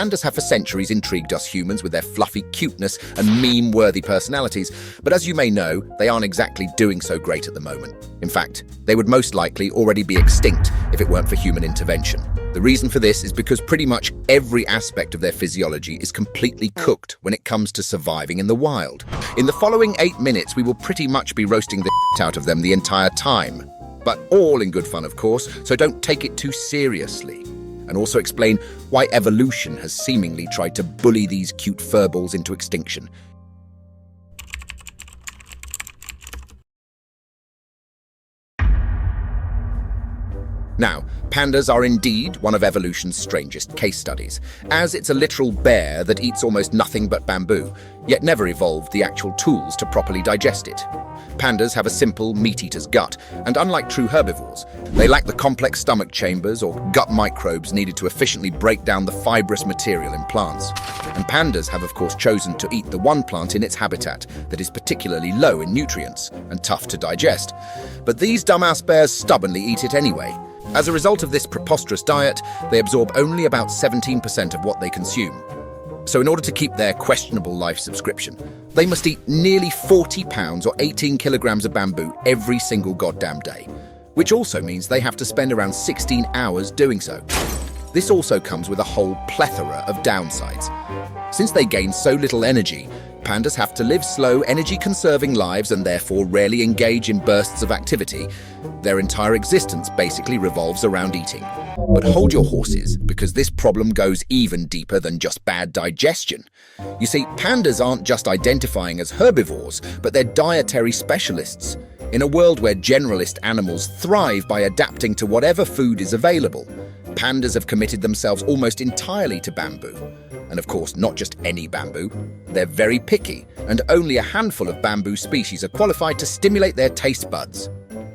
pandas have for centuries intrigued us humans with their fluffy cuteness and meme-worthy personalities, but as you may know, they aren't exactly doing so great at the moment. In fact, they would most likely already be extinct if it weren't for human intervention. The reason for this is because pretty much every aspect of their physiology is completely cooked when it comes to surviving in the wild. In the following 8 minutes, we will pretty much be roasting the out of them the entire time. But all in good fun, of course, so don't take it too seriously. And also explain why evolution has seemingly tried to bully these cute furballs into extinction. Now, pandas are indeed one of evolution's strangest case studies, as it's a literal bear that eats almost nothing but bamboo, yet never evolved the actual tools to properly digest it. Pandas have a simple meat-eater's gut, and unlike true herbivores, they lack the complex stomach chambers or gut microbes needed to efficiently break down the fibrous material in plants. And pandas have of course chosen to eat the one plant in its habitat that is particularly low in nutrients and tough to digest. But these dumbass bears stubbornly eat it anyway. As a result of this preposterous diet, they absorb only about 17% of what they consume. So in order to keep their questionable life subscription, they must eat nearly 40 pounds or 18 kilograms of bamboo every single goddamn day, which also means they have to spend around 16 hours doing so. This also comes with a whole plethora of downsides. Since they gain so little energy, pandas have to live slow, energy-conserving lives and therefore rarely engage in bursts of activity. Their entire existence basically revolves around eating. But hold your horses, because this problem goes even deeper than just bad digestion. You see, pandas aren't just identifying as herbivores, but they're dietary specialists. In a world where generalist animals thrive by adapting to whatever food is available, pandas have committed themselves almost entirely to bamboo. And of course, not just any bamboo. They're very picky, and only a handful of bamboo species are qualified to stimulate their taste buds.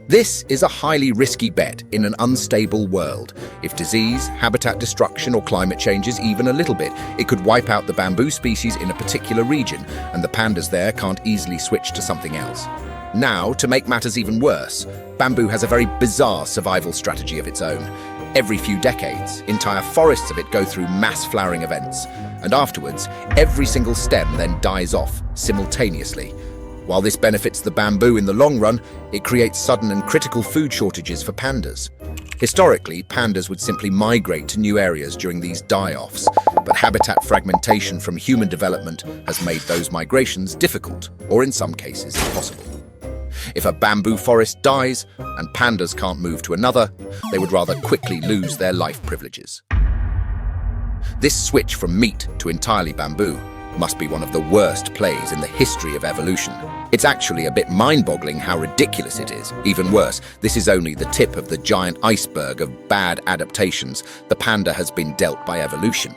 This is a highly risky bet in an unstable world. If disease, habitat destruction, or climate changes even a little bit, it could wipe out the bamboo species in a particular region, and the pandas there can't easily switch to something else. Now, to make matters even worse, bamboo has a very bizarre survival strategy of its own. Every few decades, entire forests of it go through mass flowering events, and afterwards, every single stem then dies off simultaneously. While this benefits the bamboo in the long run, it creates sudden and critical food shortages for pandas. Historically, pandas would simply migrate to new areas during these die-offs, but habitat fragmentation from human development has made those migrations difficult, or in some cases, impossible. If a bamboo forest dies and pandas can't move to another, they would rather quickly lose their life privileges. This switch from meat to entirely bamboo must be one of the worst plays in the history of evolution. It's actually a bit mind-boggling how ridiculous it is. Even worse, this is only the tip of the giant iceberg of bad adaptations the panda has been dealt by evolution.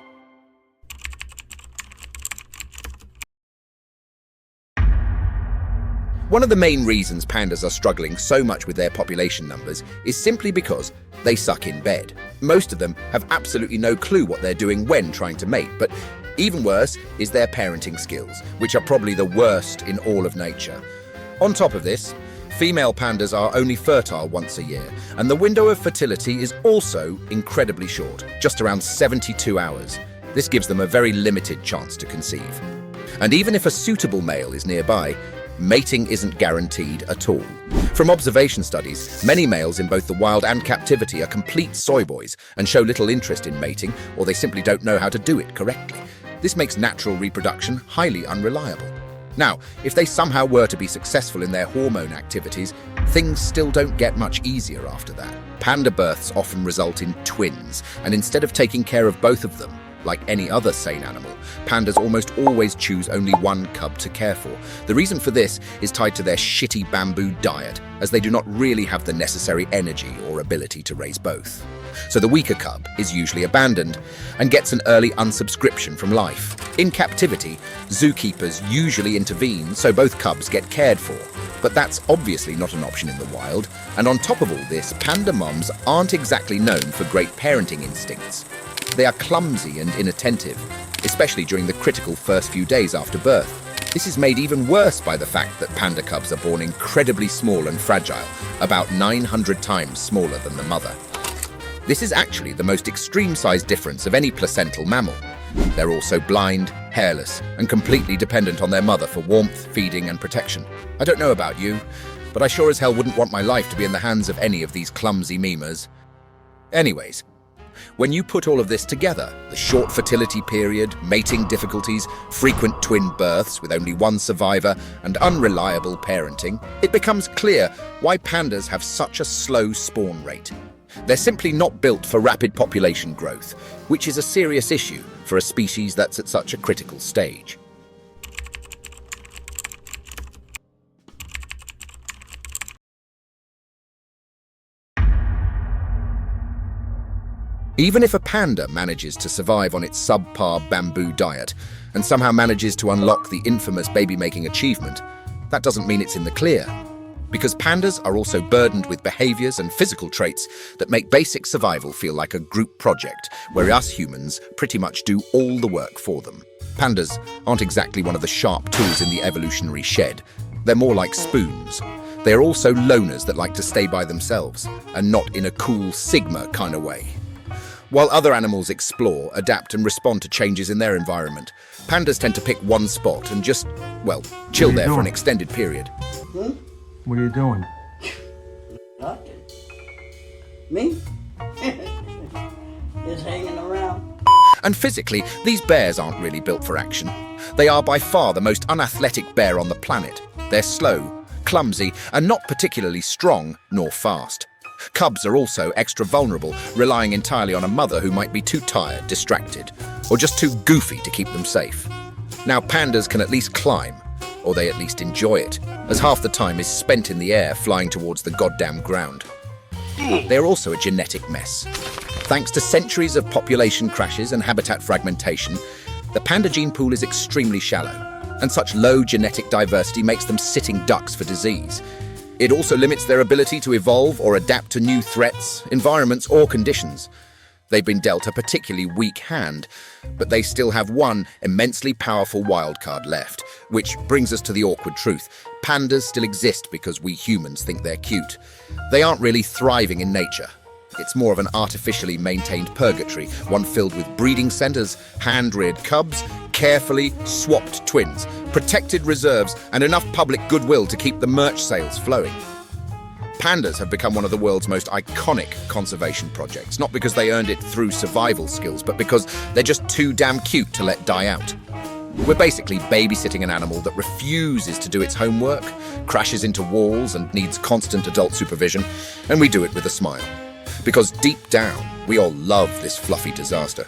One of the main reasons pandas are struggling so much with their population numbers is simply because they suck in bed. Most of them have absolutely no clue what they're doing when trying to mate, but even worse is their parenting skills, which are probably the worst in all of nature. On top of this, female pandas are only fertile once a year, and the window of fertility is also incredibly short, just around 72 hours. This gives them a very limited chance to conceive. And even if a suitable male is nearby, mating isn't guaranteed at all. From observation studies, many males in both the wild and captivity are complete soy boys and show little interest in mating, or they simply don't know how to do it correctly. This makes natural reproduction highly unreliable. Now, if they somehow were to be successful in their hormone activities, things still don't get much easier after that. Panda births often result in twins, and instead of taking care of both of them, like any other sane animal, pandas almost always choose only one cub to care for. The reason for this is tied to their shitty bamboo diet, as they do not really have the necessary energy or ability to raise both. So the weaker cub is usually abandoned and gets an early unsubscription from life. In captivity, zookeepers usually intervene so both cubs get cared for. But that's obviously not an option in the wild, and on top of all this, panda moms aren't exactly known for great parenting instincts. They are clumsy and inattentive, especially during the critical first few days after birth. This is made even worse by the fact that panda cubs are born incredibly small and fragile, about 900 times smaller than the mother. This is actually the most extreme size difference of any placental mammal. They're also blind, hairless, and completely dependent on their mother for warmth, feeding, and protection. I don't know about you, but I sure as hell wouldn't want my life to be in the hands of any of these clumsy memers. Anyways, when you put all of this together, the short fertility period, mating difficulties, frequent twin births with only one survivor, and unreliable parenting, it becomes clear why pandas have such a slow spawn rate. They're simply not built for rapid population growth, which is a serious issue for a species that's at such a critical stage. Even if a panda manages to survive on its subpar bamboo diet and somehow manages to unlock the infamous baby-making achievement, that doesn't mean it's in the clear. Because pandas are also burdened with behaviors and physical traits that make basic survival feel like a group project, where us humans pretty much do all the work for them. Pandas aren't exactly one of the sharp tools in the evolutionary shed. They're more like spoons. They are also loners that like to stay by themselves, and not in a cool Sigma kind of way. While other animals explore, adapt, and respond to changes in their environment, pandas tend to pick one spot and just, well, chill there for an extended period. What are you doing? Nothing. Me? Just hanging around. And physically, these bears aren't really built for action. They are by far the most unathletic bear on the planet. They're slow, clumsy, and not particularly strong nor fast. Cubs are also extra vulnerable, relying entirely on a mother who might be too tired, distracted, or just too goofy to keep them safe. Now, pandas can at least climb, or they at least enjoy it, as half the time is spent in the air flying towards the goddamn ground. They are also a genetic mess. Thanks to centuries of population crashes and habitat fragmentation, the panda gene pool is extremely shallow, and such low genetic diversity makes them sitting ducks for disease. It also limits their ability to evolve or adapt to new threats, environments, or conditions. They've been dealt a particularly weak hand, but they still have one immensely powerful wildcard left, which brings us to the awkward truth. Pandas still exist because we humans think they're cute. They aren't really thriving in nature. It's more of an artificially maintained purgatory, one filled with breeding centers, hand-reared cubs, carefully swapped twins, protected reserves, and enough public goodwill to keep the merch sales flowing. Pandas have become one of the world's most iconic conservation projects, not because they earned it through survival skills, but because they're just too damn cute to let die out. We're basically babysitting an animal that refuses to do its homework, crashes into walls, and needs constant adult supervision, and we do it with a smile. Because deep down, we all love this fluffy disaster.